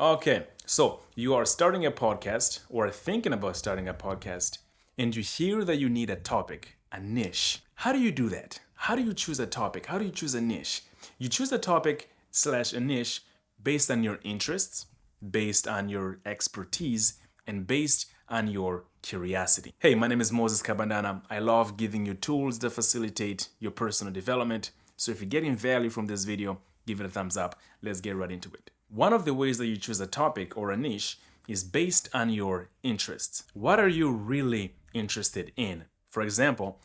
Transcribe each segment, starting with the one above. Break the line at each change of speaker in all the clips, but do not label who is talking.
Okay, so you are starting a podcast or thinking about starting a podcast, and you hear that you need a topic, a niche. How do you do that? How do you choose a topic? How do you choose a niche? You choose a topic slash a niche based on your interests, based on your expertise, and based on your curiosity. Hey, my name is Moses Kabandana. I love giving you tools that facilitate your personal development. So if you're getting value from this video, give it a thumbs up. Let's get right into it. One of the ways that you choose a topic or a niche is based on your interests. What are you really interested in? For example,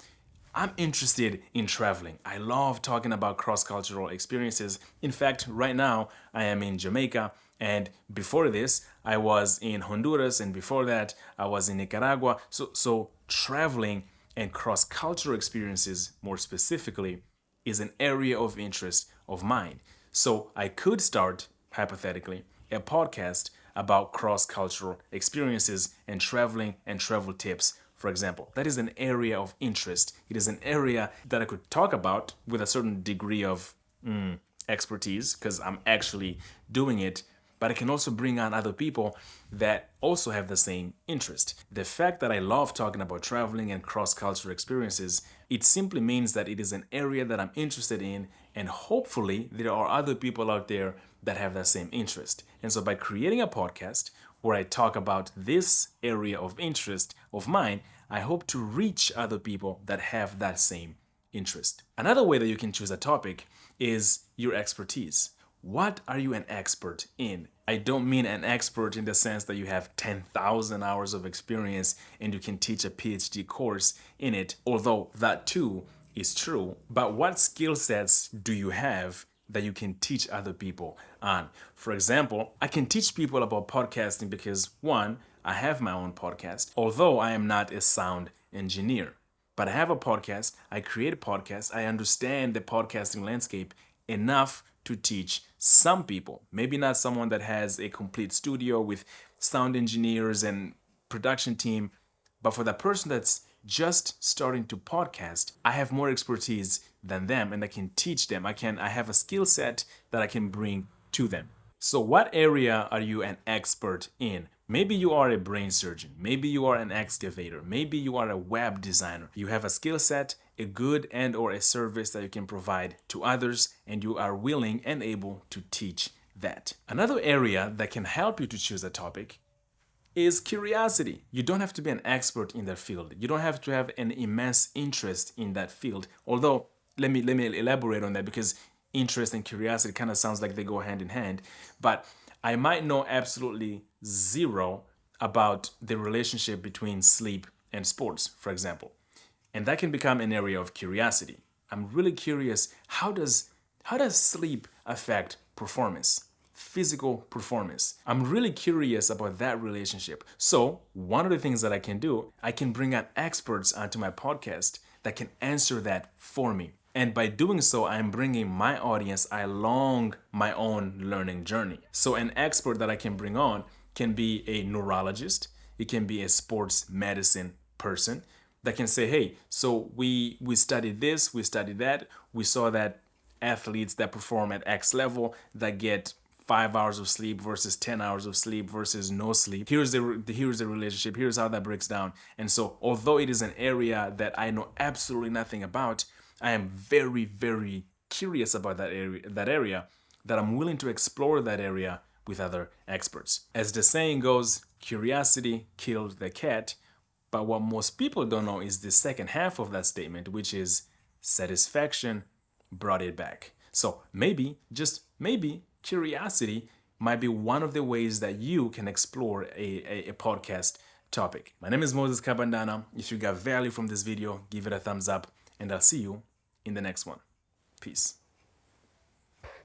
I'm interested in traveling. I love talking about cross-cultural experiences. In fact, right now I am in Jamaica, and before this I was in Honduras, and before that I was in Nicaragua. So traveling and cross-cultural experiences, more specifically, is an area of interest of mine. So I could start, hypothetically, a podcast about cross-cultural experiences and travel tips, for example. That is an area of interest. It is an area that I could talk about with a certain degree of expertise because I'm actually doing it, but I can also bring on other people that also have the same interest. The fact that I love talking about traveling and cross-cultural experiences, it simply means that it is an area that I'm interested in, and hopefully there are other people out there that have that same interest. And so by creating a podcast where I talk about this area of interest of mine, I hope to reach other people that have that same interest. Another way that you can choose a topic is your expertise. What are you an expert in? I don't mean an expert in the sense that you have 10,000 hours of experience and you can teach a PhD course in it, although that too is true. But what skill sets do you have that you can teach other people on? For example, I can teach people about podcasting because, one, I have my own podcast, although I am not a sound engineer. But I have a podcast, I create a podcast, I understand the podcasting landscape enough to teach some people, maybe not someone that has a complete studio with sound engineers and production team, but for the person that's just starting to podcast, I have more expertise than them and I can teach them. I have a skill set that I can bring to them. So what area are you an expert in? Maybe you are a brain surgeon. Maybe you are an excavator. Maybe you are a web designer. You have a skill set, a good and or a service that you can provide to others, and you are willing and able to teach that. Another area that can help you to choose a topic is curiosity. You don't have to be an expert in that field. You don't have to have an immense interest in that field. Although, let me elaborate on that, because interest and curiosity kind of sounds like they go hand in hand. But I might know absolutely zero about the relationship between sleep and sports, for example. And that can become an area of curiosity. I'm really curious, how does sleep affect performance? Physical performance. I'm really curious about that relationship. So one of the things that I can do, I can bring on experts onto my podcast that can answer that for me. And by doing so, I'm bringing my audience along my own learning journey. So an expert that I can bring on can be a neurologist. It can be a sports medicine person that can say, hey, so we studied this, we studied that. We saw that athletes that perform at X level that get 5 hours of sleep versus 10 hours of sleep versus no sleep. Here's the relationship. Here's how that breaks down. And so although it is an area that I know absolutely nothing about, I am very, very curious about that area that I'm willing to explore that area with other experts. As the saying goes, curiosity killed the cat. But what most people don't know is the second half of that statement, which is satisfaction brought it back. So maybe, just maybe, curiosity might be one of the ways that you can explore a podcast topic. My name is Moses Kabandana. If you got value from this video, give it a thumbs up, and I'll see you in the next one. Peace.